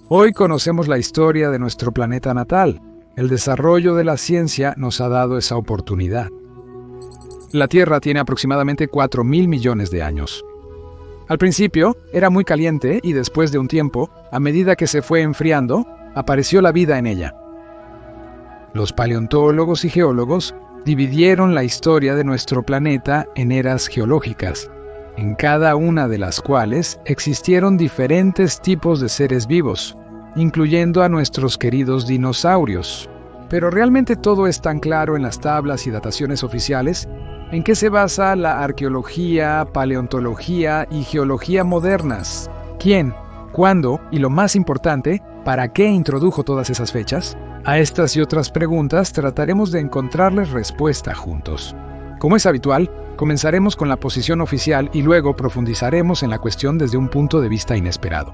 Hoy conocemos la historia de nuestro planeta natal. El desarrollo de la ciencia nos ha dado esa oportunidad. La Tierra tiene aproximadamente 4.000 millones de años. Al principio era muy caliente y después de un tiempo, a medida que se fue enfriando, apareció la vida en ella. Los paleontólogos y geólogos dividieron la historia de nuestro planeta en eras geológicas, en cada una de las cuales existieron diferentes tipos de seres vivos, incluyendo a nuestros queridos dinosaurios. Pero ¿realmente todo es tan claro en las tablas y dataciones oficiales? ¿En qué se basa la arqueología, paleontología y geología modernas? ¿Quién? ¿Cuándo? Y lo más importante, ¿para qué introdujo todas esas fechas? A estas y otras preguntas trataremos de encontrarles respuesta juntos. Como es habitual, comenzaremos con la posición oficial y luego profundizaremos en la cuestión desde un punto de vista inesperado.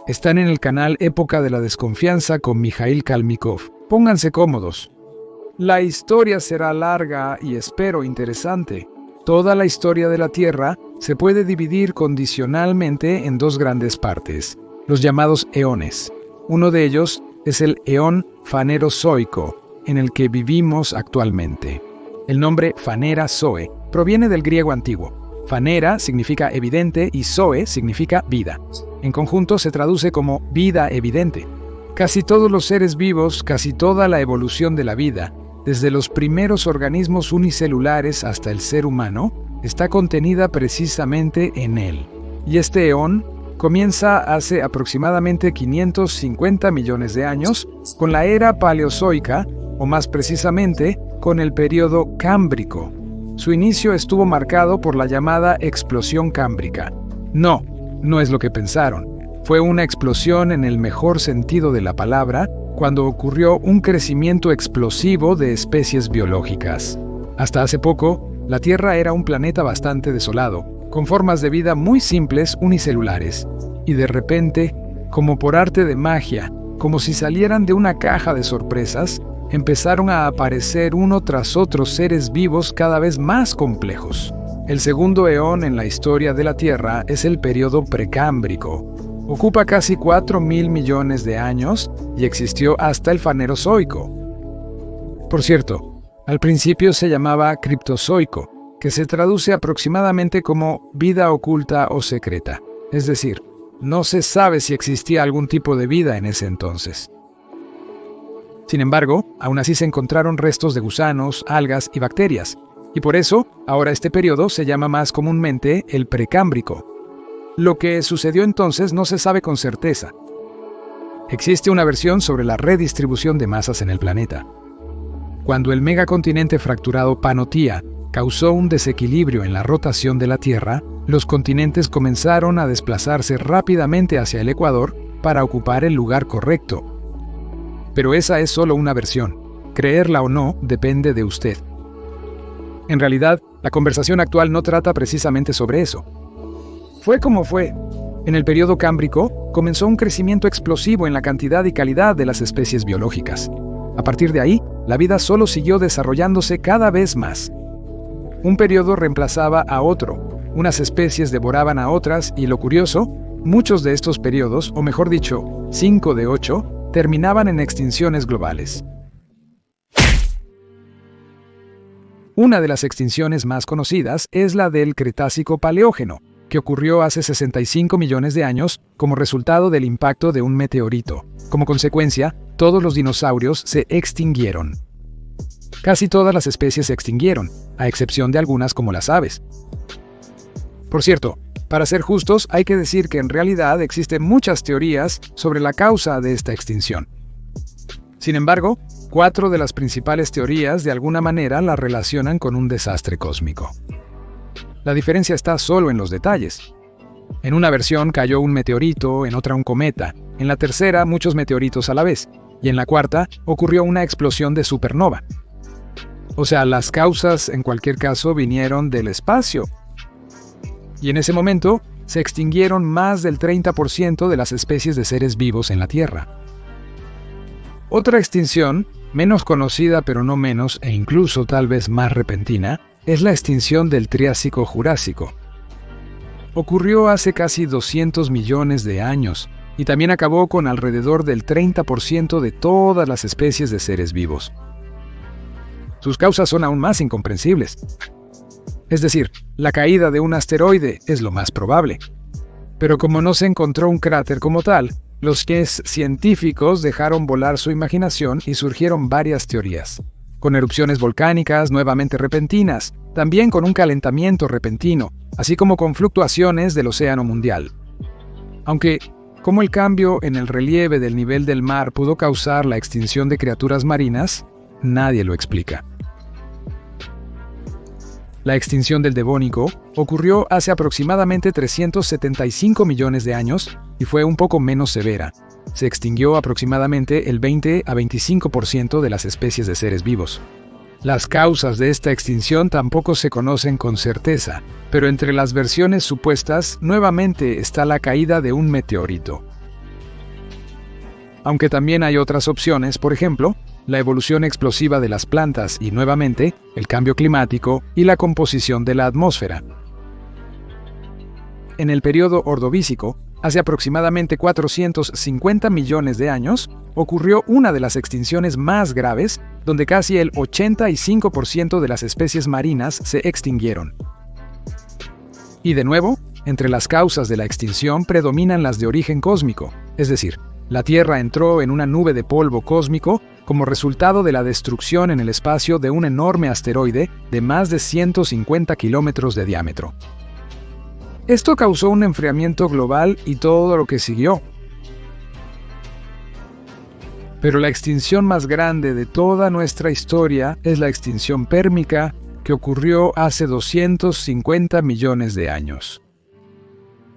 Están en el canal Época de la Desconfianza con Mikhail Kalmykov. Pónganse cómodos. La historia será larga y espero interesante. Toda la historia de la Tierra se puede dividir condicionalmente en dos grandes partes, los llamados eones. Uno de ellos es el eón fanerozoico, en el que vivimos actualmente. El nombre Fanera-Zoe proviene del griego antiguo. Fanera significa evidente y Zoe significa vida. En conjunto se traduce como vida evidente. Casi todos los seres vivos, casi toda la evolución de la vida, desde los primeros organismos unicelulares hasta el ser humano, está contenida precisamente en él. Y este eón comienza hace aproximadamente 550 millones de años con la era paleozoica, o más precisamente, con el período cámbrico. Su inicio estuvo marcado por la llamada explosión cámbrica. No es lo que pensaron. Fue una explosión en el mejor sentido de la palabra, cuando ocurrió un crecimiento explosivo de especies biológicas. Hasta hace poco, la Tierra era un planeta bastante desolado, con formas de vida muy simples unicelulares. Y de repente, como por arte de magia, como si salieran de una caja de sorpresas, empezaron a aparecer uno tras otro seres vivos cada vez más complejos. El segundo eón en la historia de la Tierra es el período precámbrico. Ocupa casi 4.000 millones de años y existió hasta el Fanerozoico. Por cierto, al principio se llamaba Criptozoico, que se traduce aproximadamente como vida oculta o secreta. Es decir, no se sabe si existía algún tipo de vida en ese entonces. Sin embargo, aún así se encontraron restos de gusanos, algas y bacterias, y por eso, ahora este periodo se llama más comúnmente el precámbrico. Lo que sucedió entonces no se sabe con certeza. Existe una versión sobre la redistribución de masas en el planeta. Cuando el megacontinente fracturado Panotía causó un desequilibrio en la rotación de la Tierra, los continentes comenzaron a desplazarse rápidamente hacia el ecuador para ocupar el lugar correcto. Pero esa es solo una versión. Creerla o no depende de usted. En realidad, la conversación actual no trata precisamente sobre eso. Fue como fue. En el período cámbrico, comenzó un crecimiento explosivo en la cantidad y calidad de las especies biológicas. A partir de ahí, la vida solo siguió desarrollándose cada vez más. Un periodo reemplazaba a otro, unas especies devoraban a otras y, lo curioso, muchos de estos periodos, o mejor dicho, 5 de 8, terminaban en extinciones globales. Una de las extinciones más conocidas es la del Cretácico-Paleógeno, que ocurrió hace 65 millones de años como resultado del impacto de un meteorito. Como consecuencia, todos los dinosaurios se extinguieron. Casi todas las especies se extinguieron, a excepción de algunas como las aves. Por cierto, para ser justos, hay que decir que en realidad existen muchas teorías sobre la causa de esta extinción. Sin embargo, 4 de las principales teorías de alguna manera la relacionan con un desastre cósmico. La diferencia está solo en los detalles. En una versión cayó un meteorito, en otra un cometa, en la tercera muchos meteoritos a la vez, y en la cuarta ocurrió una explosión de supernova. O sea, las causas en cualquier caso vinieron del espacio. Y en ese momento se extinguieron más del 30% de las especies de seres vivos en la Tierra. Otra extinción, menos conocida pero no menos e incluso tal vez más repentina, es la extinción del Triásico-Jurásico. ocurrió hace casi 200 millones de años y también acabó con alrededor del 30% de todas las especies de seres vivos. Sus causas son aún más incomprensibles. Es decir, la caída de un asteroide es lo más probable. Pero como no se encontró un cráter como tal, los científicos dejaron volar su imaginación y surgieron varias teorías, con erupciones volcánicas nuevamente repentinas, también con un calentamiento repentino, así como con fluctuaciones del océano mundial. Aunque, ¿cómo el cambio en el relieve del nivel del mar pudo causar la extinción de criaturas marinas? Nadie lo explica. La extinción del Devónico ocurrió hace aproximadamente 375 millones de años y fue un poco menos severa. Se extinguió aproximadamente el 20 a 25% de las especies de seres vivos. Las causas de esta extinción tampoco se conocen con certeza, pero entre las versiones supuestas nuevamente está la caída de un meteorito. Aunque también hay otras opciones, por ejemplo, la evolución explosiva de las plantas y, nuevamente, el cambio climático y la composición de la atmósfera. En el periodo Ordovícico, hace aproximadamente 450 millones de años, ocurrió una de las extinciones más graves, donde casi el 85% de las especies marinas se extinguieron. Y de nuevo, entre las causas de la extinción predominan las de origen cósmico, es decir, la Tierra entró en una nube de polvo cósmico como resultado de la destrucción en el espacio de un enorme asteroide de más de 150 kilómetros de diámetro. Esto causó un enfriamiento global y todo lo que siguió. Pero la extinción más grande de toda nuestra historia es la extinción pérmica que ocurrió hace 250 millones de años.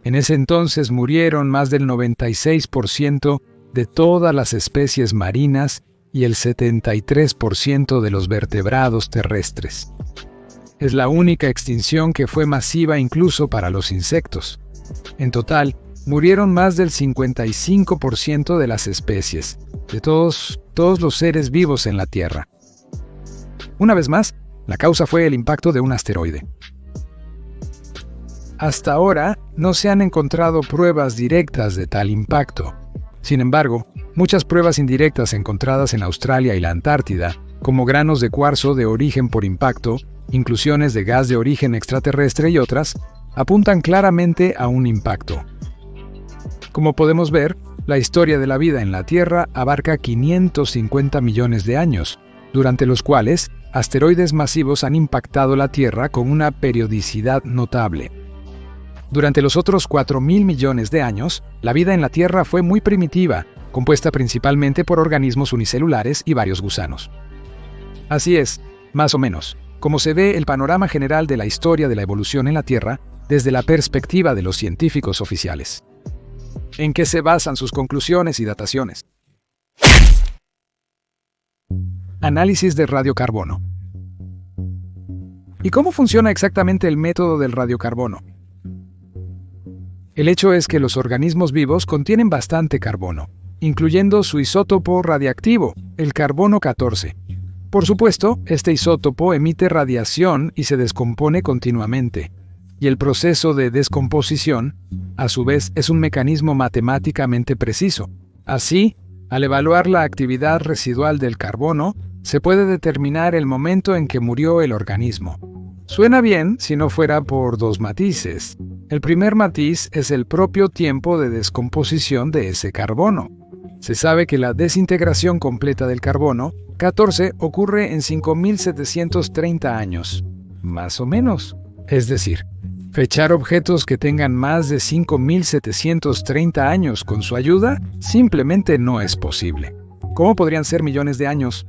En ese entonces murieron más del 96% de todas las especies marinas y el 73% de los vertebrados terrestres. Es la única extinción que fue masiva incluso para los insectos. En total, murieron más del 55% de las especies, de todos los seres vivos en la Tierra. Una vez más, la causa fue el impacto de un asteroide. Hasta ahora, no se han encontrado pruebas directas de tal impacto. Sin embargo, muchas pruebas indirectas encontradas en Australia y la Antártida, como granos de cuarzo de origen por impacto, inclusiones de gas de origen extraterrestre y otras, apuntan claramente a un impacto. Como podemos ver, la historia de la vida en la Tierra abarca 550 millones de años, durante los cuales asteroides masivos han impactado la Tierra con una periodicidad notable. Durante los otros 4.000 millones de años, la vida en la Tierra fue muy primitiva, compuesta principalmente por organismos unicelulares y varios gusanos. Así es, más o menos, como se ve el panorama general de la historia de la evolución en la Tierra desde la perspectiva de los científicos oficiales. ¿En qué se basan sus conclusiones y dataciones? Análisis de radiocarbono. ¿Y cómo funciona exactamente el método del radiocarbono? El hecho es que los organismos vivos contienen bastante carbono, incluyendo su isótopo radiactivo, el carbono 14. Por supuesto, este isótopo emite radiación y se descompone continuamente, y el proceso de descomposición, a su vez, es un mecanismo matemáticamente preciso. Así, al evaluar la actividad residual del carbono, se puede determinar el momento en que murió el organismo. Suena bien si no fuera por dos matices. El primer matiz es el propio tiempo de descomposición de ese carbono. Se sabe que la desintegración completa del carbono 14 ocurre en 5.730 años, más o menos. Es decir, fechar objetos que tengan más de 5.730 años con su ayuda simplemente no es posible. ¿Cómo podrían ser millones de años?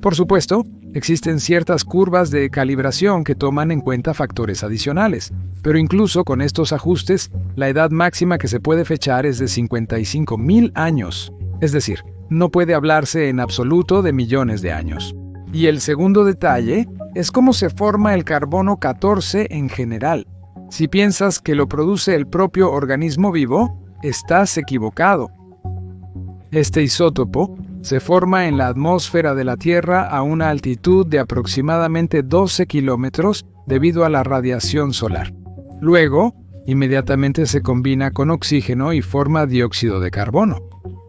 Por supuesto, existen ciertas curvas de calibración que toman en cuenta factores adicionales, pero incluso con estos ajustes, la edad máxima que se puede fechar es de 55.000 años. Es decir, no puede hablarse en absoluto de millones de años. Y el segundo detalle es cómo se forma el carbono 14 en general. Si piensas que lo produce el propio organismo vivo, estás equivocado. Este isótopo se forma en la atmósfera de la Tierra a una altitud de aproximadamente 12 kilómetros debido a la radiación solar. Luego, inmediatamente se combina con oxígeno y forma dióxido de carbono.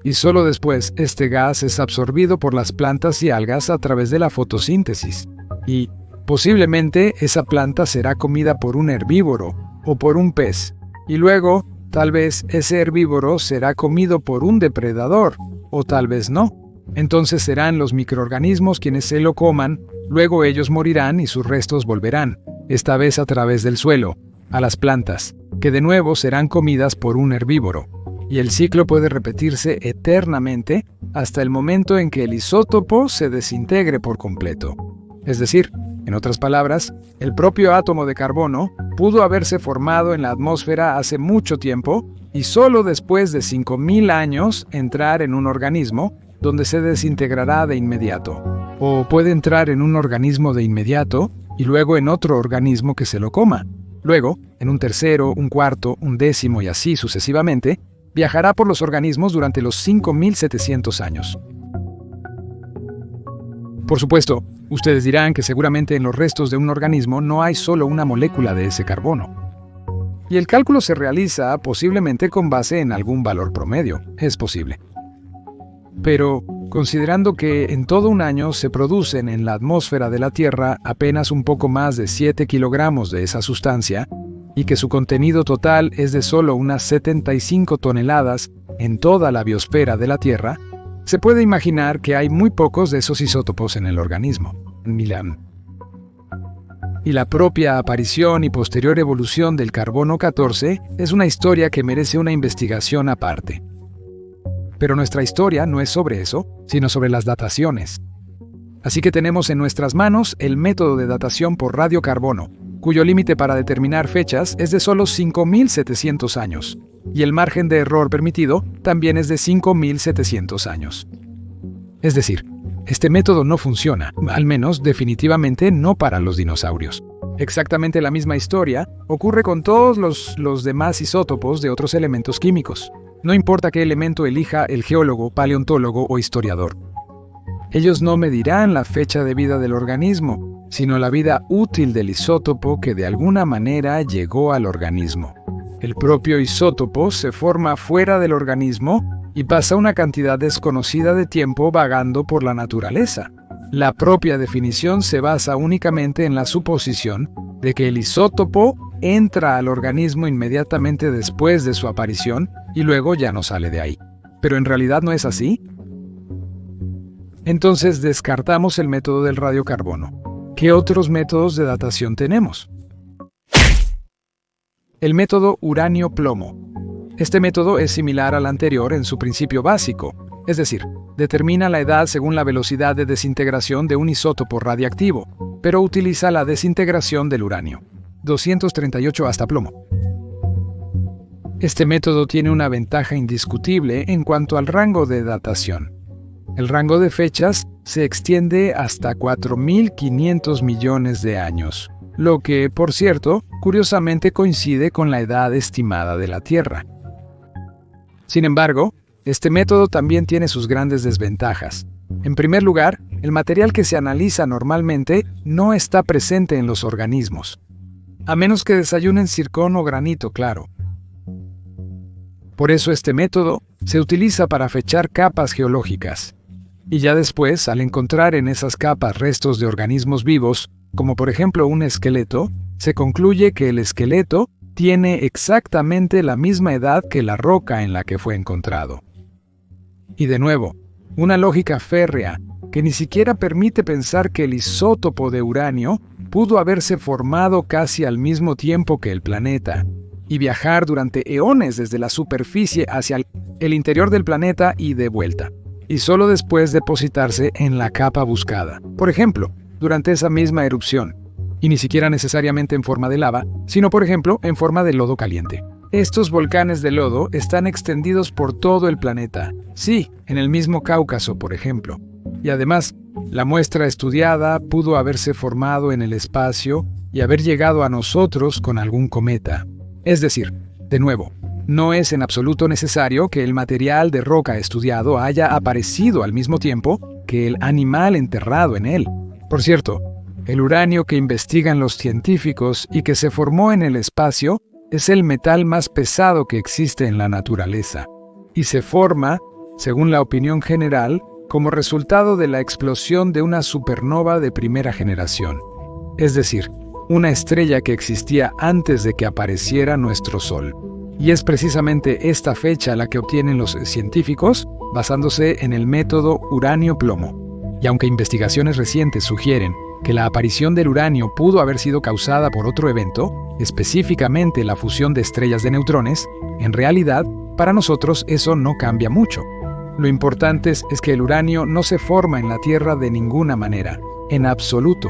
Y solo después este gas es absorbido por las plantas y algas a través de la fotosíntesis. Y posiblemente esa planta será comida por un herbívoro o por un pez. Y luego, tal vez ese herbívoro será comido por un depredador, o tal vez no. Entonces serán los microorganismos quienes se lo coman, luego ellos morirán y sus restos volverán, esta vez a través del suelo, a las plantas, que de nuevo serán comidas por un herbívoro. Y el ciclo puede repetirse eternamente hasta el momento en que el isótopo se desintegre por completo. Es decir, en otras palabras, el propio átomo de carbono pudo haberse formado en la atmósfera hace mucho tiempo y solo después de 5.000 años entrar en un organismo donde se desintegrará de inmediato. O puede entrar en un organismo de inmediato y luego en otro organismo que se lo coma. Luego, en un tercero, un cuarto, un décimo y así sucesivamente, viajará por los organismos durante los 5.700 años. Por supuesto, ustedes dirán que seguramente en los restos de un organismo no hay solo una molécula de ese carbono. Y el cálculo se realiza posiblemente con base en algún valor promedio. Es posible. Pero, considerando que en todo un año se producen en la atmósfera de la Tierra apenas un poco más de 7 kilogramos de esa sustancia, y que su contenido total es de solo unas 75 toneladas en toda la biosfera de la Tierra, se puede imaginar que hay muy pocos de esos isótopos en el organismo. Milán. Y la propia aparición y posterior evolución del carbono 14 es una historia que merece una investigación aparte. Pero nuestra historia no es sobre eso, sino sobre las dataciones. Así que tenemos en nuestras manos el método de datación por radiocarbono, cuyo límite para determinar fechas es de solo 5.700 años, y el margen de error permitido también es de 5.700 años. Es decir, este método no funciona, al menos definitivamente no para los dinosaurios. Exactamente la misma historia ocurre con todos los demás isótopos de otros elementos químicos. No importa qué elemento elija el geólogo, paleontólogo o historiador. Ellos no medirán la fecha de vida del organismo, sino la vida útil del isótopo que de alguna manera llegó al organismo. El propio isótopo se forma fuera del organismo y pasa una cantidad desconocida de tiempo vagando por la naturaleza. La propia definición se basa únicamente en la suposición de que el isótopo entra al organismo inmediatamente después de su aparición y luego ya no sale de ahí. ¿Pero en realidad no es así? Entonces descartamos el método del radiocarbono. ¿Qué otros métodos de datación tenemos? El método uranio-plomo. Este método es similar al anterior en su principio básico, es decir, determina la edad según la velocidad de desintegración de un isótopo radiactivo, pero utiliza la desintegración del uranio, 238 hasta plomo. Este método tiene una ventaja indiscutible en cuanto al rango de datación. El rango de fechas se extiende hasta 4.500 millones de años, lo que, por cierto, curiosamente coincide con la edad estimada de la Tierra. Sin embargo, este método también tiene sus grandes desventajas. En primer lugar, el material que se analiza normalmente no está presente en los organismos, a menos que desayunen zircón o granito, claro. Por eso este método se utiliza para fechar capas geológicas. Y ya después, al encontrar en esas capas restos de organismos vivos, como por ejemplo un esqueleto, se concluye que el esqueleto tiene exactamente la misma edad que la roca en la que fue encontrado. Y de nuevo, una lógica férrea que ni siquiera permite pensar que el isótopo de uranio pudo haberse formado casi al mismo tiempo que el planeta y viajar durante eones desde la superficie hacia el interior del planeta y de vuelta, y solo después depositarse en la capa buscada. Por ejemplo, durante esa misma erupción, y ni siquiera necesariamente en forma de lava, sino por ejemplo en forma de lodo caliente. Estos volcanes de lodo están extendidos por todo el planeta, sí, en el mismo Cáucaso, por ejemplo. Y además, la muestra estudiada pudo haberse formado en el espacio y haber llegado a nosotros con algún cometa. Es decir, de nuevo, no es en absoluto necesario que el material de roca estudiado haya aparecido al mismo tiempo que el animal enterrado en él. Por cierto, El uranio que investigan los científicos y que se formó en el espacio es el metal más pesado que existe en la naturaleza, y se forma, según la opinión general, como resultado de la explosión de una supernova de primera generación, es decir, una estrella que existía antes de que apareciera nuestro Sol. Y es precisamente esta fecha la que obtienen los científicos basándose en el método uranio-plomo. Y aunque investigaciones recientes sugieren que la aparición del uranio pudo haber sido causada por otro evento, específicamente la fusión de estrellas de neutrones, en realidad, para nosotros eso no cambia mucho. Lo importante es que el uranio no se forma en la Tierra de ninguna manera, en absoluto.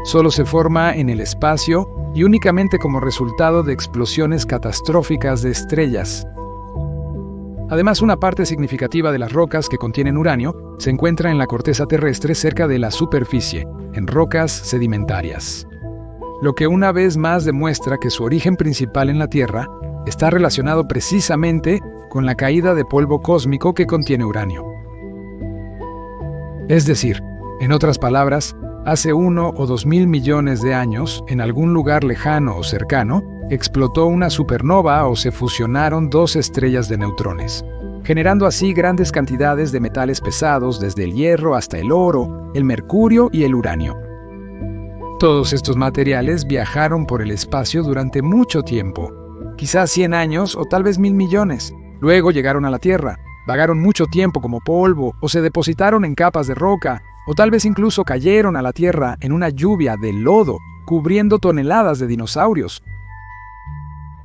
Solo se forma en el espacio y únicamente como resultado de explosiones catastróficas de estrellas. Además, una parte significativa de las rocas que contienen uranio se encuentra en la corteza terrestre cerca de la superficie, en rocas sedimentarias. Lo que una vez más demuestra que su origen principal en la Tierra está relacionado precisamente con la caída de polvo cósmico que contiene uranio. Es decir, en otras palabras, hace 1 o 2.000 millones de años, en algún lugar lejano o cercano, explotó una supernova o se fusionaron dos estrellas de neutrones, generando así grandes cantidades de metales pesados desde el hierro hasta el oro, el mercurio y el uranio. Todos estos materiales viajaron por el espacio durante mucho tiempo, quizás 100 años o tal vez 1.000 millones. Luego llegaron a la Tierra, vagaron mucho tiempo como polvo o se depositaron en capas de roca, o tal vez incluso cayeron a la Tierra en una lluvia de lodo, cubriendo toneladas de dinosaurios.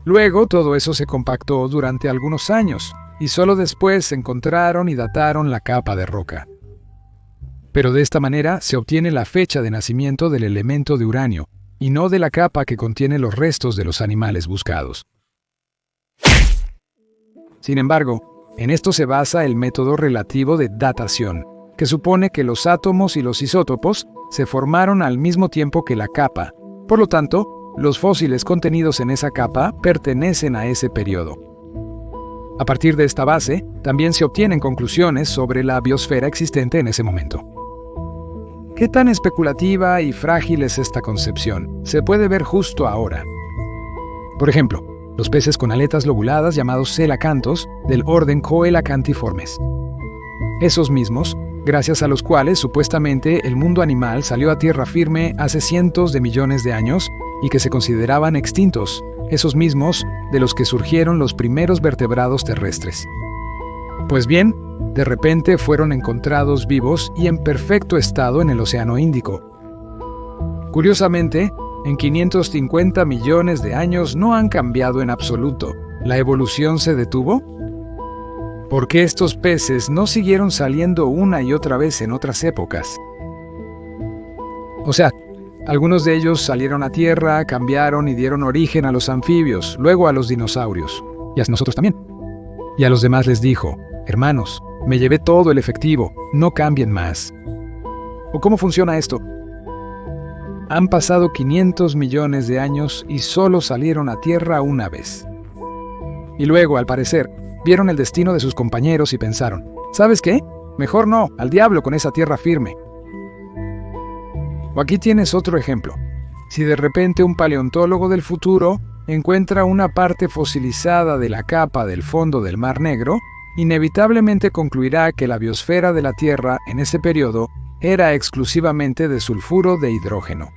Luego todo eso se compactó durante algunos años, y solo después encontraron y dataron la capa de roca. Pero de esta manera se obtiene la fecha de nacimiento del elemento de uranio, y no de la capa que contiene los restos de los animales buscados. Sin embargo, en esto se basa el método relativo de datación, que supone que los átomos y los isótopos se formaron al mismo tiempo que la capa. Por lo tanto, los fósiles contenidos en esa capa pertenecen a ese periodo. A partir de esta base, también se obtienen conclusiones sobre la biosfera existente en ese momento. ¿Qué tan especulativa y frágil es esta concepción? Se puede ver justo ahora. Por ejemplo, los peces con aletas lobuladas llamados celacantos del orden Coelacantiformes. Esos mismos, gracias a los cuales supuestamente el mundo animal salió a tierra firme hace cientos de millones de años y que se consideraban extintos, esos mismos de los que surgieron los primeros vertebrados terrestres. Pues bien, de repente fueron encontrados vivos y en perfecto estado en el Océano Índico. Curiosamente, en 550 millones de años no han cambiado en absoluto. ¿La evolución se detuvo? ¿Por qué estos peces no siguieron saliendo una y otra vez en otras épocas? O sea, algunos de ellos salieron a tierra, cambiaron y dieron origen a los anfibios, luego a los dinosaurios, y a nosotros también. Y a los demás les dijo: hermanos, me llevé todo el efectivo, no cambien más. ¿O cómo funciona esto? Han pasado 500 millones de años y solo salieron a tierra una vez. Y luego, al parecer, vieron el destino de sus compañeros y pensaron: ¿sabes qué? Mejor no, al diablo con esa tierra firme. O aquí tienes otro ejemplo. Si de repente un paleontólogo del futuro encuentra una parte fosilizada de la capa del fondo del Mar Negro, inevitablemente concluirá que la biosfera de la Tierra en ese periodo era exclusivamente de sulfuro de hidrógeno.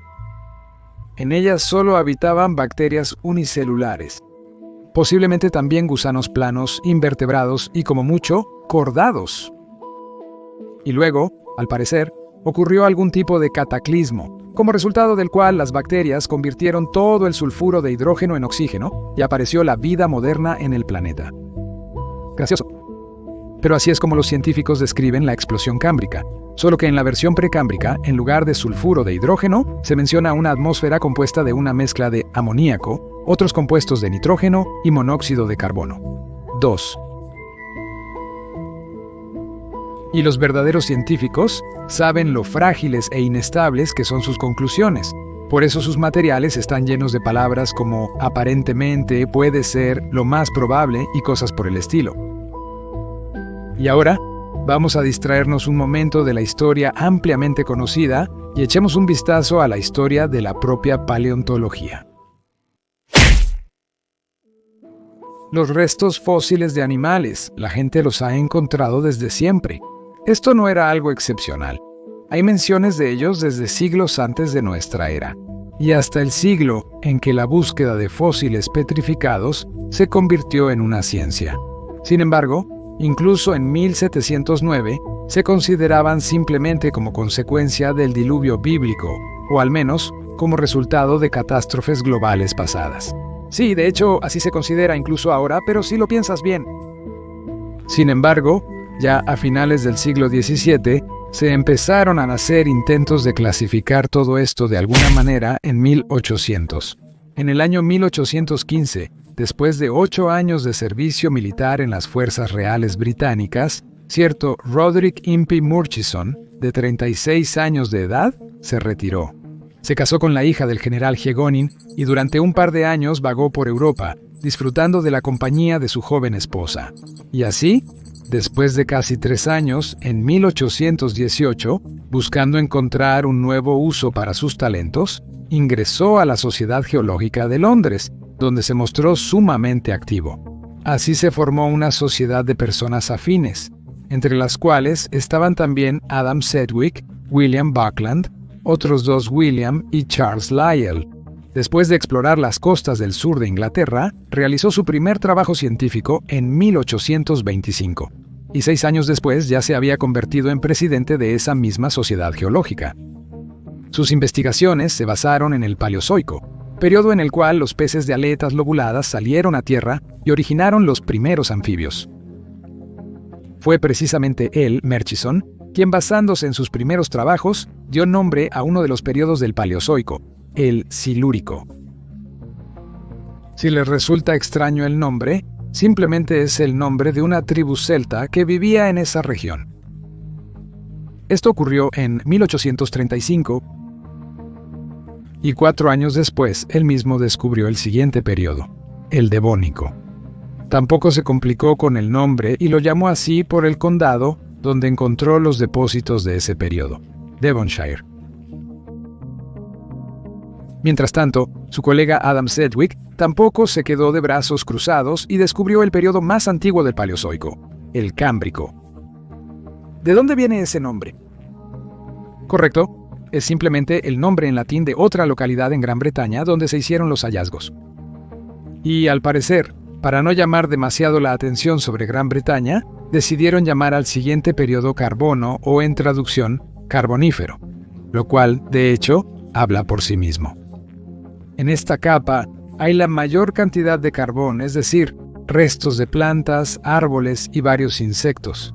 En ella solo habitaban bacterias unicelulares, posiblemente también gusanos planos, invertebrados y, como mucho, cordados. Y luego, al parecer, ocurrió algún tipo de cataclismo, como resultado del cual las bacterias convirtieron todo el sulfuro de hidrógeno en oxígeno y apareció la vida moderna en el planeta. Gracioso. Pero así es como los científicos describen la explosión cámbrica, solo que en la versión precámbrica, en lugar de sulfuro de hidrógeno, se menciona una atmósfera compuesta de una mezcla de amoníaco, otros compuestos de nitrógeno y monóxido de carbono. 2. Y los verdaderos científicos saben lo frágiles e inestables que son sus conclusiones. Por eso sus materiales están llenos de palabras como aparentemente, puede ser, lo más probable y cosas por el estilo. Y ahora, Vamos a distraernos un momento de la historia ampliamente conocida y echemos un vistazo a la historia de la propia paleontología. Los restos fósiles de animales, la gente los ha encontrado desde siempre. Esto no era algo excepcional. Hay menciones de ellos desde siglos antes de nuestra era, y hasta el siglo en que la búsqueda de fósiles petrificados se convirtió en una ciencia. Sin embargo, incluso en 1709 se consideraban simplemente como consecuencia del diluvio bíblico, o al menos como resultado de catástrofes globales pasadas. Sí, de hecho, así se considera incluso ahora, pero si lo piensas bien. Sin embargo, ya a finales del siglo XVII, se empezaron a nacer intentos de clasificar todo esto de alguna manera en 1800. En el año 1815, después de 8 años de servicio militar en las fuerzas reales británicas, cierto Roderick Impey Murchison, de 36 años de edad, se retiró. Se casó con la hija del general Hiegonin y durante un par de años vagó por Europa, disfrutando de la compañía de su joven esposa. Y así, después de casi 3 años, en 1818, buscando encontrar un nuevo uso para sus talentos, ingresó a la Sociedad Geológica de Londres, donde se mostró sumamente activo. Así se formó una sociedad de personas afines, entre las cuales estaban también Adam Sedgwick, William Buckland, otros 2 William y Charles Lyell. Después de explorar las costas del sur de Inglaterra, realizó su primer trabajo científico en 1825, y 6 años después ya se había convertido en presidente de esa misma sociedad geológica. Sus investigaciones se basaron en el Paleozoico, periodo en el cual los peces de aletas lobuladas salieron a tierra y originaron los primeros anfibios. Fue precisamente él, Murchison, quien basándose en sus primeros trabajos, dio nombre a uno de los periodos del Paleozoico, el Silúrico. Si les resulta extraño el nombre, simplemente es el nombre de una tribu celta que vivía en esa región. Esto ocurrió en 1835, y 4 años después él mismo descubrió el siguiente periodo, el Devónico. Tampoco se complicó con el nombre y lo llamó así por el condado donde encontró los depósitos de ese periodo, Devonshire. Mientras tanto, su colega Adam Sedgwick tampoco se quedó de brazos cruzados y descubrió el periodo más antiguo del Paleozoico, el Cámbrico. ¿De dónde viene ese nombre? Correcto, es simplemente el nombre en latín de otra localidad en Gran Bretaña donde se hicieron los hallazgos. Y al parecer, para no llamar demasiado la atención sobre Gran Bretaña, decidieron llamar al siguiente periodo Carbono o en traducción Carbonífero, lo cual, de hecho, habla por sí mismo. En esta capa hay la mayor cantidad de carbón, es decir, restos de plantas, árboles y varios insectos.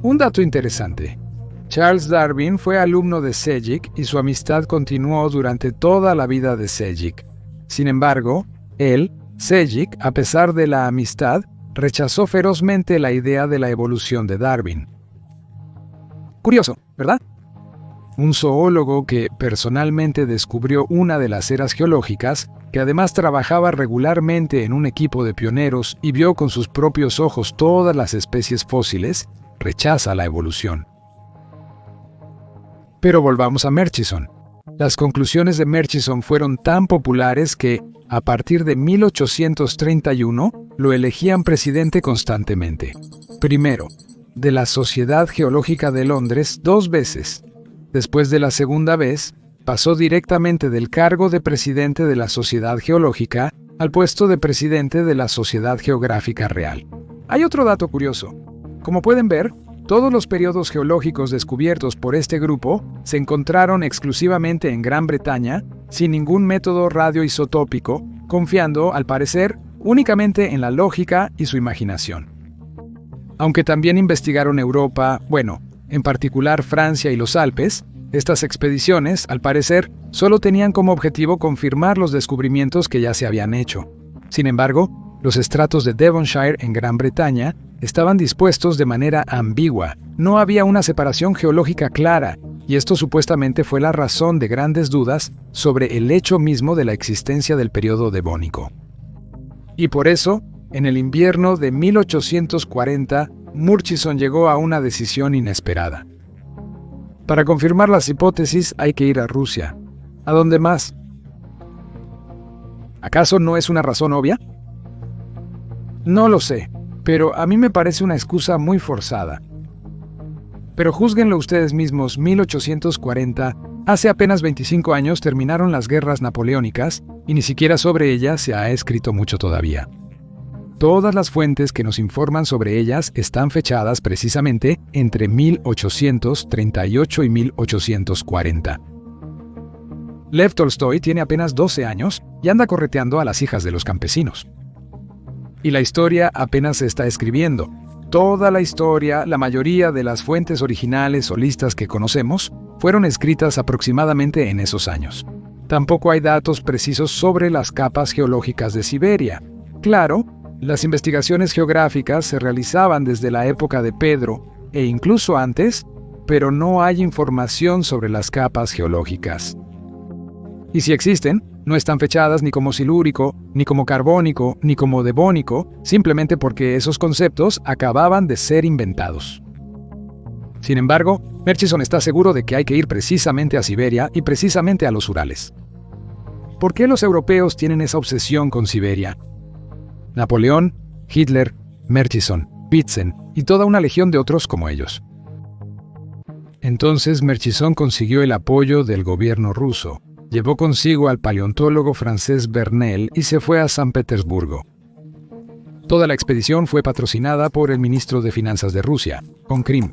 Un dato interesante. Charles Darwin fue alumno de Sedgwick y su amistad continuó durante toda la vida de Sedgwick. Sin embargo, Sedgwick, a pesar de la amistad, rechazó ferozmente la idea de la evolución de Darwin. Curioso, ¿verdad? Un zoólogo que personalmente descubrió una de las eras geológicas, que además trabajaba regularmente en un equipo de pioneros y vio con sus propios ojos todas las especies fósiles, rechaza la evolución. Pero volvamos a Murchison. Las conclusiones de Murchison fueron tan populares que, a partir de 1831, lo elegían presidente constantemente. Primero, de la Sociedad Geológica de Londres 2 veces. Después de la segunda vez, pasó directamente del cargo de presidente de la Sociedad Geológica al puesto de presidente de la Sociedad Geográfica Real. Hay otro dato curioso. Como pueden ver, todos los periodos geológicos descubiertos por este grupo se encontraron exclusivamente en Gran Bretaña, sin ningún método radioisotópico, confiando, al parecer, únicamente en la lógica y su imaginación. Aunque también investigaron Europa, en particular Francia y los Alpes, estas expediciones, al parecer, solo tenían como objetivo confirmar los descubrimientos que ya se habían hecho. Sin embargo, los estratos de Devonshire en Gran Bretaña estaban dispuestos de manera ambigua. No había una separación geológica clara, y esto supuestamente fue la razón de grandes dudas sobre el hecho mismo de la existencia del periodo devónico. Y por eso, en el invierno de 1840, Murchison llegó a una decisión inesperada. Para confirmar las hipótesis hay que ir a Rusia. ¿A dónde más? ¿Acaso no es una razón obvia? No lo sé, pero a mí me parece una excusa muy forzada. Pero júzguenlo ustedes mismos, 1840, hace apenas 25 años terminaron las guerras napoleónicas y ni siquiera sobre ellas se ha escrito mucho todavía. Todas las fuentes que nos informan sobre ellas están fechadas precisamente entre 1838 y 1840. Lev Tolstoy tiene apenas 12 años y anda correteando a las hijas de los campesinos. Y la historia apenas se está escribiendo. Toda la historia, la mayoría de las fuentes originales o listas que conocemos, fueron escritas aproximadamente en esos años. Tampoco hay datos precisos sobre las capas geológicas de Siberia. Claro, las investigaciones geográficas se realizaban desde la época de Pedro e incluso antes, pero no hay información sobre las capas geológicas. Y si existen, no están fechadas ni como silúrico, ni como carbónico, ni como devónico, simplemente porque esos conceptos acababan de ser inventados. Sin embargo, Murchison está seguro de que hay que ir precisamente a Siberia y precisamente a los Urales. ¿Por qué los europeos tienen esa obsesión con Siberia? Napoleón, Hitler, Murchison, Witzen y toda una legión de otros como ellos. Entonces Murchison consiguió el apoyo del gobierno ruso, llevó consigo al paleontólogo francés Vernel y se fue a San Petersburgo. Toda la expedición fue patrocinada por el ministro de Finanzas de Rusia, von Krim.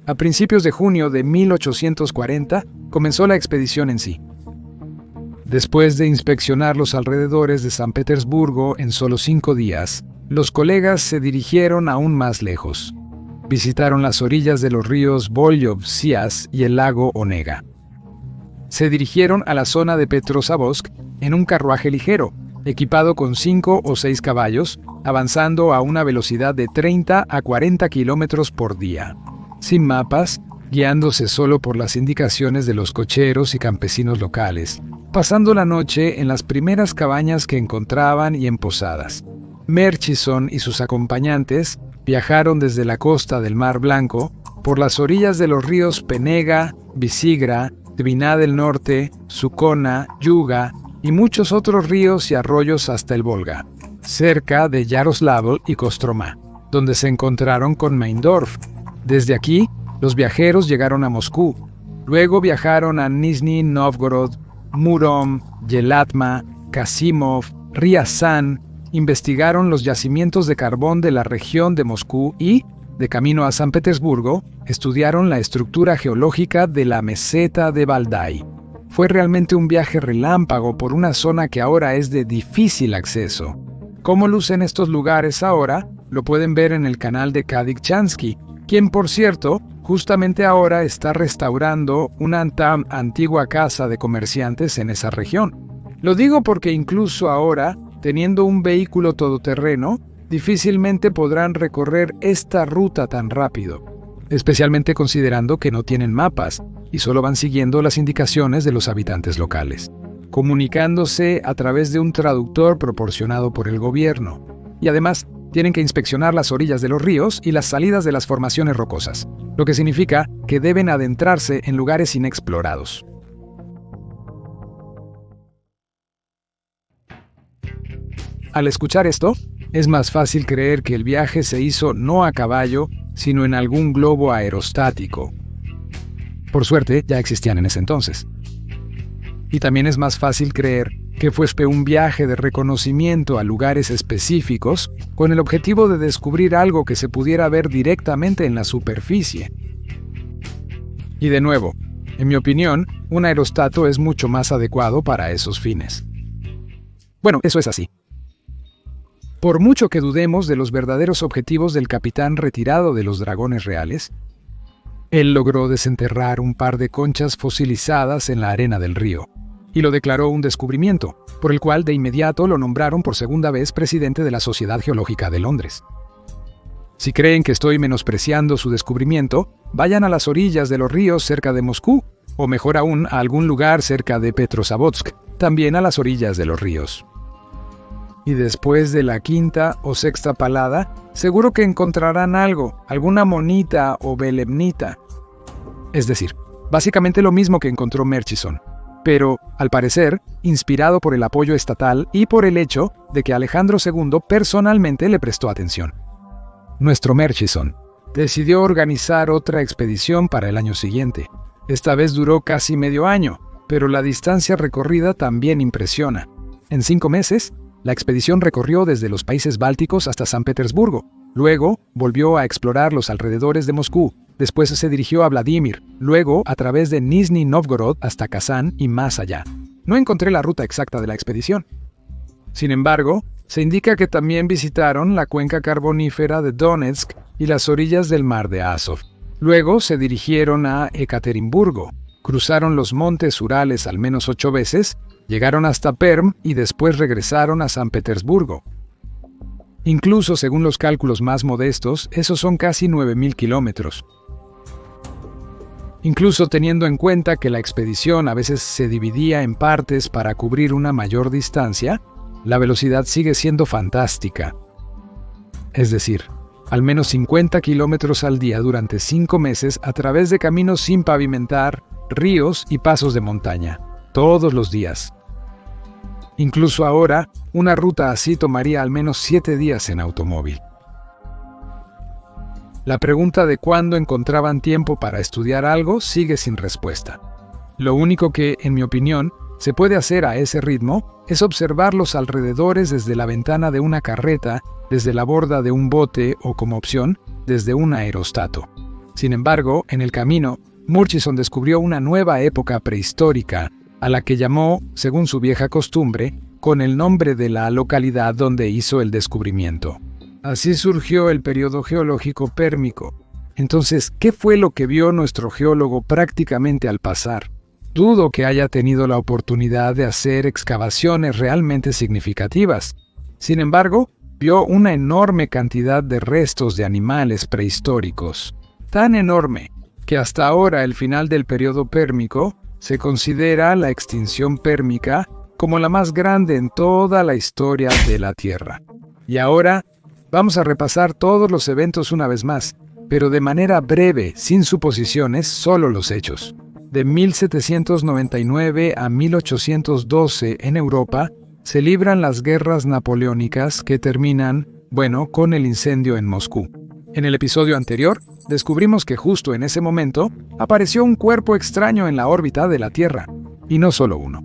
A principios de junio de 1840 comenzó la expedición en sí. Después de inspeccionar los alrededores de San Petersburgo en solo 5 días, los colegas se dirigieron aún más lejos. Visitaron las orillas de los ríos Volyov-Sias y el lago Onega. Se dirigieron a la zona de Petrozavodsk en un carruaje ligero, equipado con 5 o 6 caballos, avanzando a una velocidad de 30 a 40 kilómetros por día. Sin mapas, guiándose solo por las indicaciones de los cocheros y campesinos locales, pasando la noche en las primeras cabañas que encontraban y en posadas. Murchison y sus acompañantes viajaron desde la costa del Mar Blanco, por las orillas de los ríos Penega, Visigra, Dvina del Norte, Sukona, Yuga y muchos otros ríos y arroyos hasta el Volga, cerca de Yaroslavl y Kostromá, donde se encontraron con Meindorf. Desde aquí, los viajeros llegaron a Moscú, luego viajaron a Nizhny Novgorod, Murom, Yelatma, Kasimov, Ryazán, investigaron los yacimientos de carbón de la región de Moscú y, de camino a San Petersburgo, estudiaron la estructura geológica de la meseta de Valdai. Fue realmente un viaje relámpago por una zona que ahora es de difícil acceso. Cómo lucen estos lugares ahora, lo pueden ver en el canal de Kadik Chansky, quien, por cierto, justamente ahora está restaurando una tan antigua casa de comerciantes en esa región. Lo digo porque incluso ahora, teniendo un vehículo todoterreno, difícilmente podrán recorrer esta ruta tan rápido, especialmente considerando que no tienen mapas y solo van siguiendo las indicaciones de los habitantes locales, comunicándose a través de un traductor proporcionado por el gobierno. Y además, tienen que inspeccionar las orillas de los ríos y las salidas de las formaciones rocosas, lo que significa que deben adentrarse en lugares inexplorados. Al escuchar esto, es más fácil creer que el viaje se hizo no a caballo, sino en algún globo aerostático. Por suerte, ya existían en ese entonces. Y también es más fácil creer que fue un viaje de reconocimiento a lugares específicos con el objetivo de descubrir algo que se pudiera ver directamente en la superficie. Y de nuevo, en mi opinión, un aerostato es mucho más adecuado para esos fines. Bueno, eso es así. Por mucho que dudemos de los verdaderos objetivos del capitán retirado de los dragones reales, él logró desenterrar un par de conchas fosilizadas en la arena del río, y lo declaró un descubrimiento, por el cual de inmediato lo nombraron por segunda vez presidente de la Sociedad Geológica de Londres. Si creen que estoy menospreciando su descubrimiento, vayan a las orillas de los ríos cerca de Moscú, o mejor aún, a algún lugar cerca de Petrozavodsk, también a las orillas de los ríos. Y después de la quinta o sexta palada, seguro que encontrarán algo, alguna monita o belemnita. Es decir, básicamente lo mismo que encontró Murchison, pero, al parecer, inspirado por el apoyo estatal y por el hecho de que Alejandro II personalmente le prestó atención. Nuestro Murchison decidió organizar otra expedición para el año siguiente. Esta vez duró casi medio año, pero la distancia recorrida también impresiona. En 5 meses, la expedición recorrió desde los países bálticos hasta San Petersburgo. Luego, volvió a explorar los alrededores de Moscú. Después se dirigió a Vladimir. Luego, a través de Nizhny Novgorod hasta Kazán y más allá. No encontré la ruta exacta de la expedición. Sin embargo, se indica que también visitaron la cuenca carbonífera de Donetsk y las orillas del mar de Azov. Luego se dirigieron a Ekaterimburgo. Cruzaron los montes Urales al menos 8 veces, llegaron hasta Perm y después regresaron a San Petersburgo. Incluso según los cálculos más modestos, esos son casi 9.000 kilómetros. Incluso teniendo en cuenta que la expedición a veces se dividía en partes para cubrir una mayor distancia, la velocidad sigue siendo fantástica. Es decir, al menos 50 kilómetros al día durante 5 meses a través de caminos sin pavimentar, ríos y pasos de montaña, todos los días. Incluso ahora, una ruta así tomaría al menos 7 días en automóvil. La pregunta de cuándo encontraban tiempo para estudiar algo sigue sin respuesta. Lo único que, en mi opinión, se puede hacer a ese ritmo es observar los alrededores desde la ventana de una carreta, desde la borda de un bote o, como opción, desde un aerostato. Sin embargo, en el camino, Murchison descubrió una nueva época prehistórica, a la que llamó, según su vieja costumbre, con el nombre de la localidad donde hizo el descubrimiento. Así surgió el periodo geológico pérmico. Entonces, ¿qué fue lo que vio nuestro geólogo prácticamente al pasar? Dudo que haya tenido la oportunidad de hacer excavaciones realmente significativas. Sin embargo, vio una enorme cantidad de restos de animales prehistóricos. Tan enorme que hasta ahora el final del periodo pérmico se considera la extinción pérmica como la más grande en toda la historia de la Tierra. Y ahora vamos a repasar todos los eventos una vez más, pero de manera breve, sin suposiciones, solo los hechos. De 1799 a 1812 en Europa se libran las guerras napoleónicas que terminan, con el incendio en Moscú. En el episodio anterior, descubrimos que justo en ese momento apareció un cuerpo extraño en la órbita de la Tierra, y no solo uno.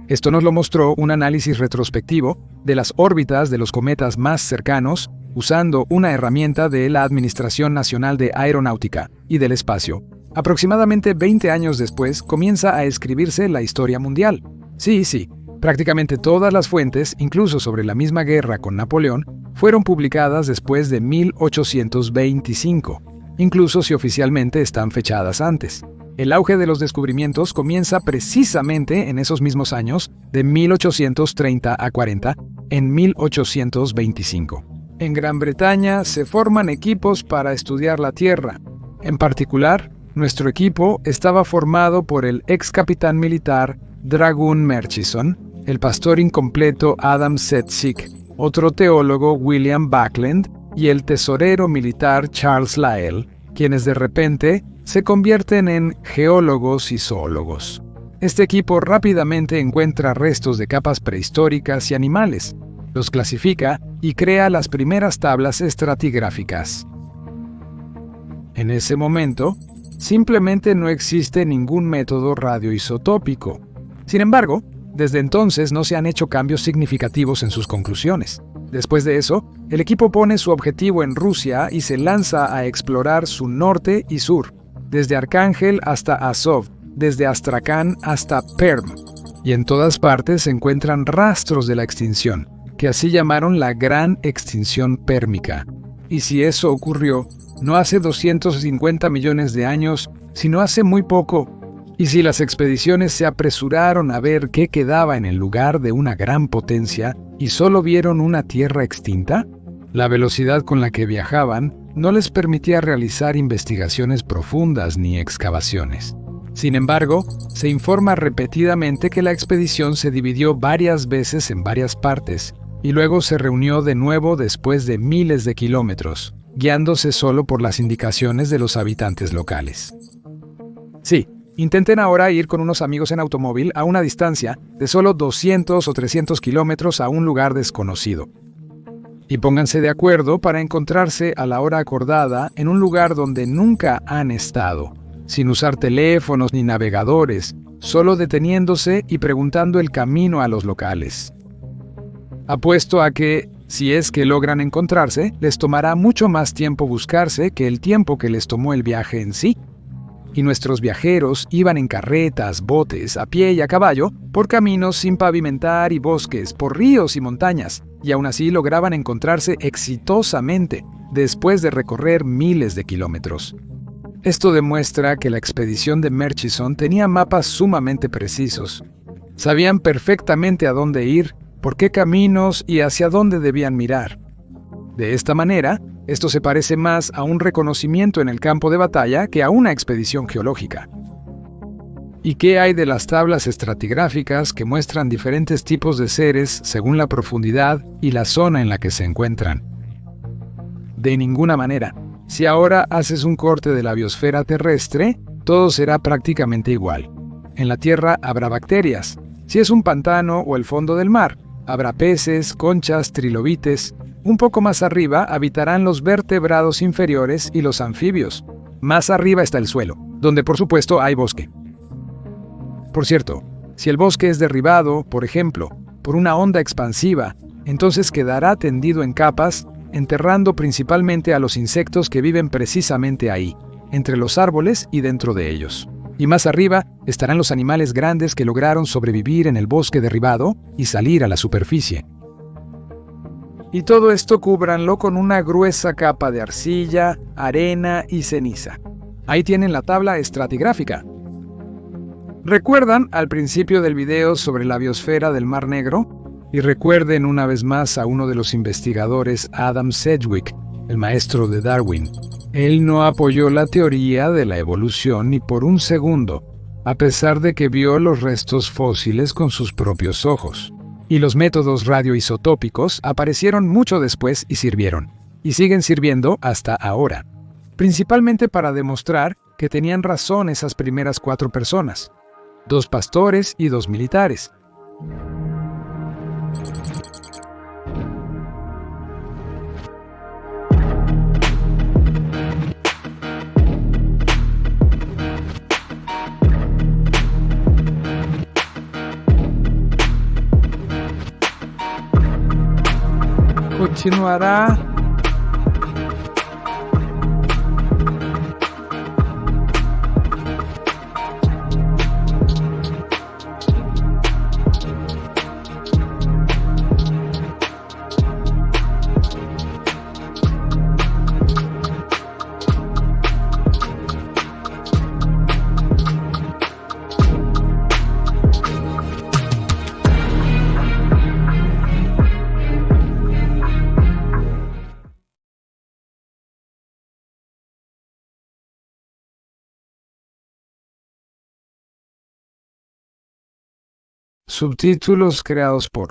Esto nos lo mostró un análisis retrospectivo de las órbitas de los cometas más cercanos, usando una herramienta de la Administración Nacional de Aeronáutica y del Espacio. Aproximadamente 20 años después comienza a escribirse la historia mundial. Sí, prácticamente todas las fuentes, incluso sobre la misma guerra con Napoleón, fueron publicadas después de 1825, incluso si oficialmente están fechadas antes. El auge de los descubrimientos comienza precisamente en esos mismos años, de 1830 a 40, en 1825. En Gran Bretaña se forman equipos para estudiar la Tierra. En particular, nuestro equipo estaba formado por el ex capitán militar Dragun Murchison, el pastor incompleto Adam Setzik, otro teólogo William Buckland y el tesorero militar Charles Lyell, quienes de repente se convierten en geólogos y zoólogos. Este equipo rápidamente encuentra restos de capas prehistóricas y animales, los clasifica y crea las primeras tablas estratigráficas. En ese momento, simplemente no existe ningún método radioisotópico. Sin embargo, desde entonces no se han hecho cambios significativos en sus conclusiones. Después de eso, el equipo pone su objetivo en Rusia y se lanza a explorar su norte y sur, desde Arcángel hasta Azov, desde Astrakán hasta Perm. Y en todas partes se encuentran rastros de la extinción, que así llamaron la Gran Extinción Pérmica. Y si eso ocurrió, no hace 250 millones de años, sino hace muy poco. Y si las expediciones se apresuraron a ver qué quedaba en el lugar de una gran potencia y solo vieron una Tierra extinta, la velocidad con la que viajaban no les permitía realizar investigaciones profundas ni excavaciones. Sin embargo, se informa repetidamente que la expedición se dividió varias veces en varias partes y luego se reunió de nuevo después de miles de kilómetros, guiándose solo por las indicaciones de los habitantes locales. Sí, intenten ahora ir con unos amigos en automóvil a una distancia de solo 200 o 300 kilómetros a un lugar desconocido. Y pónganse de acuerdo para encontrarse a la hora acordada en un lugar donde nunca han estado, sin usar teléfonos ni navegadores, solo deteniéndose y preguntando el camino a los locales. Apuesto a que, si es que logran encontrarse, les tomará mucho más tiempo buscarse que el tiempo que les tomó el viaje en sí. Y nuestros viajeros iban en carretas, botes, a pie y a caballo, por caminos sin pavimentar y bosques, por ríos y montañas, y aún así lograban encontrarse exitosamente, después de recorrer miles de kilómetros. Esto demuestra que la expedición de Murchison tenía mapas sumamente precisos. Sabían perfectamente a dónde ir, por qué caminos y hacia dónde debían mirar. De esta manera, esto se parece más a un reconocimiento en el campo de batalla que a una expedición geológica. ¿Y qué hay de las tablas estratigráficas que muestran diferentes tipos de seres según la profundidad y la zona en la que se encuentran? De ninguna manera. Si ahora haces un corte de la biosfera terrestre, todo será prácticamente igual. En la Tierra habrá bacterias. Si es un pantano o el fondo del mar, habrá peces, conchas, trilobites. Un poco más arriba habitarán los vertebrados inferiores y los anfibios. Más arriba está el suelo, donde por supuesto hay bosque. Por cierto, si el bosque es derribado, por ejemplo, por una onda expansiva, entonces quedará tendido en capas, enterrando principalmente a los insectos que viven precisamente ahí, entre los árboles y dentro de ellos. Y más arriba estarán los animales grandes que lograron sobrevivir en el bosque derribado y salir a la superficie. Y todo esto cúbranlo con una gruesa capa de arcilla, arena y ceniza. Ahí tienen la tabla estratigráfica. ¿Recuerdan al principio del video sobre la biosfera del Mar Negro? Y recuerden una vez más a uno de los investigadores, Adam Sedgwick, el maestro de Darwin. Él no apoyó la teoría de la evolución ni por un segundo, a pesar de que vio los restos fósiles con sus propios ojos. Y los métodos radioisotópicos aparecieron mucho después y sirvieron. Y siguen sirviendo hasta ahora. Principalmente para demostrar que tenían razón esas primeras 4 personas. 2 pastores y 2 militares. Continuará. Subtítulos creados por